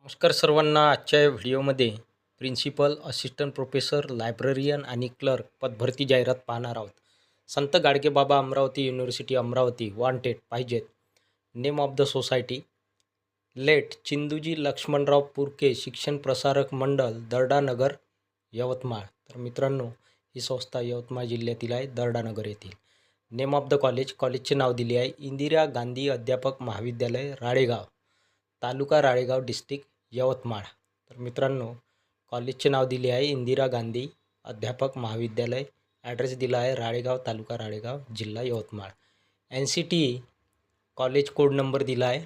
नमस्कार सर्वांना. आजच्या या व्हिडिओमध्ये प्रिन्सिपल, असिस्टंट प्रोफेसर, लायब्ररियन आणि क्लर्क पदभरती जाहिरात पाहणार आहोत. संत गाडगेबाबा अमरावती युनिव्हर्सिटी अमरावती वॉन्टेड पाहिजेत. Name of the society late Chindooji Laxmanrao Purke Shikshan Prasarak मंडळ दर्डानगर यवतमाळ. तर मित्रांनो, ही संस्था यवतमाळ जिल्ह्यातील आहे, दर्डानगर येथील. नेम ऑफ द कॉलेज, कॉलेजचे नाव दिले आहे इंदिरा गांधी अध्यापक महाविद्यालय राळेगाव, तालुका राळेगाव, डिस्ट्रिक्ट यवतमाळ. तर मित्रांनो, कॉलेजचे नाव दिले आहे इंदिरा गांधी अध्यापक महाविद्यालय. ॲड्रेस दिला आहे राळेगाव, तालुका राळेगाव, जिल्हा Yavatmal. NCT college code number दिला आहे.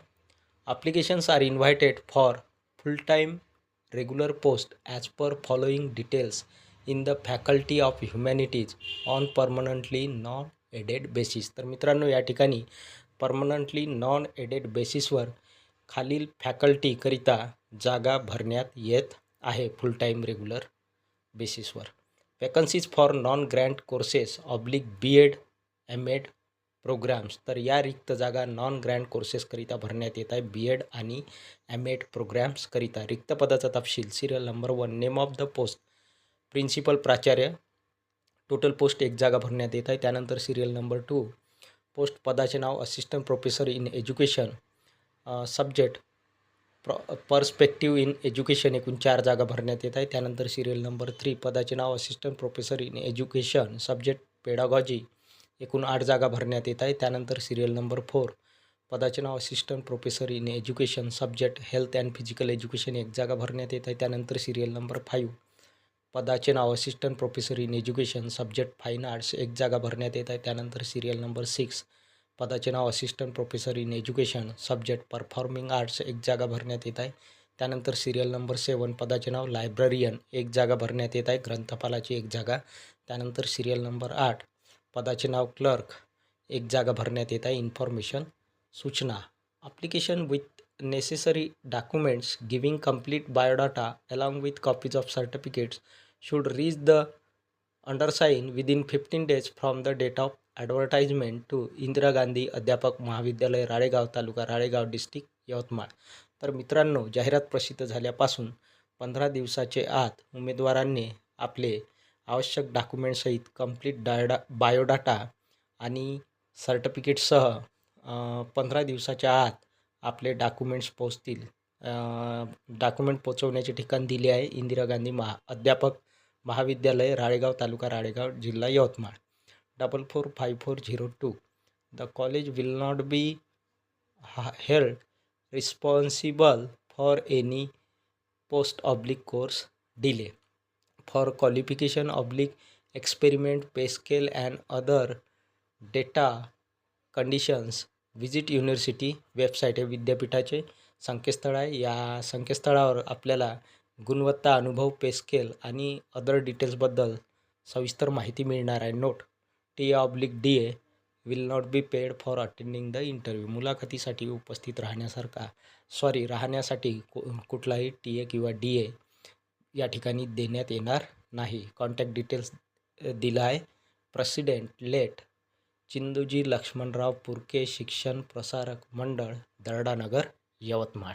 Applications are invited for full time regular post as per following details in the faculty of humanities on permanently non aided basis. तर मित्रांनो, या ठिकाणी परमनंटली नॉन एडेड बेसिसवर खालील फॅकल्टीकरिता जागा भरण्यात येत आहे फुल टाईम रेग्युलर बेसिसवर. Vacancies for non grant courses oblique BEd MAd programmes. तर या रिक्त जागा नॉन ग्रँट कोर्सेसकरिता भरण्यात येत आहे, BEd आणि MAd प्रोग्राम्सकरिता. रिक्त पदाचा तपशील. Serial number 1 name of the post principal प्राचार्य, टोटल पोस्ट 1 जागा भरण्यात येत आहे. त्यानंतर सिरियल नंबर 2 पोस्ट पदाचे नाव assistant professor in education, subject perspective in education, एकूण 4 जागा भरण्यात येत आहे. त्यानंतर सिरियल नंबर 3 पदाचे नाव assistant professor in education, subject pedagogy, एकूण 8 जागा भरण्यात येत आहे. त्यानंतर सिरियल नंबर 4 पदाचे नाव assistant professor in education, subject health and physical education, 1 जागा भरण्यात येत आहे. त्यानंतर सिरियल नंबर 5 पदाचे नाव assistant professor in education, subject fine arts, 1 जागा भरण्यात येत आहे. त्यानंतर सिरियल नंबर 6 पदाचे नाव assistant professor in education, subject performing arts, 1 जागा भरण्यात येत आहे. त्यानंतर सिरियल नंबर 7 पदाचे नाव लायब्ररियन, 1 जागा भरण्यात येत आहे, ग्रंथपालाची 1 जागा. त्यानंतर सिरियल नंबर 8 पदाचे नाव क्लर्क, 1 जागा भरण्यात येत आहे, इन्फॉर्मेशन सूचना. Application with necessary documents giving complete biodata along with copies of certificates should reach the undersign within 15 days from the date of advertisement to Indira Gandhi Adhyapak Mahavidyalaya Ralegaon, taluka Ralegaon, district Yavatmal. तर मित्रांनो, जाहिरात प्रसिद्ध झाल्यापासून 15 दिवसाचे आत उमेदवारांनी आपले आवश्यक डॉक्युमेंटसहित कंप्लीट बायोडाटा आणि सर्टिफिकेटसह 15 दिवसाच्या आत आपले डॉक्युमेंट्स पोचतील. डॉक्युमेंट पोचवण्याचे ठिकाण दिले आहे इंदिरा गांधी अध्यापक महाविद्यालय राळेगाव, तालुका राळेगाव, जिल्हा Yavatmal. 445402. The college will not be held responsible for any post/course delay. For qualification/experiment pay scale and other data conditions visit university website आहे, विद्यापीठाचे संकेतस्थळ आहे. या संकेतस्थळावर आपल्याला गुणवत्ता, अनुभव, पे स्केल आणि अदर डिटेल्सबद्दल सविस्तर माहिती मिळणार आहे. Note TA/DA will not be paid for attending the interview. मुलाखतीसाठी उपस्थित राहण्यासाठी कुठलाही TA किंवा DA या ठिकाणी देण्यात येणार नाही. कॉन्टॅक्ट डिटेल्स दिला आहे. प्रेसिडेंट लेट चिंदूजी लक्ष्मणराव पुरके शिक्षण प्रसारक मंडळ दर्डानगर यवतमाळ.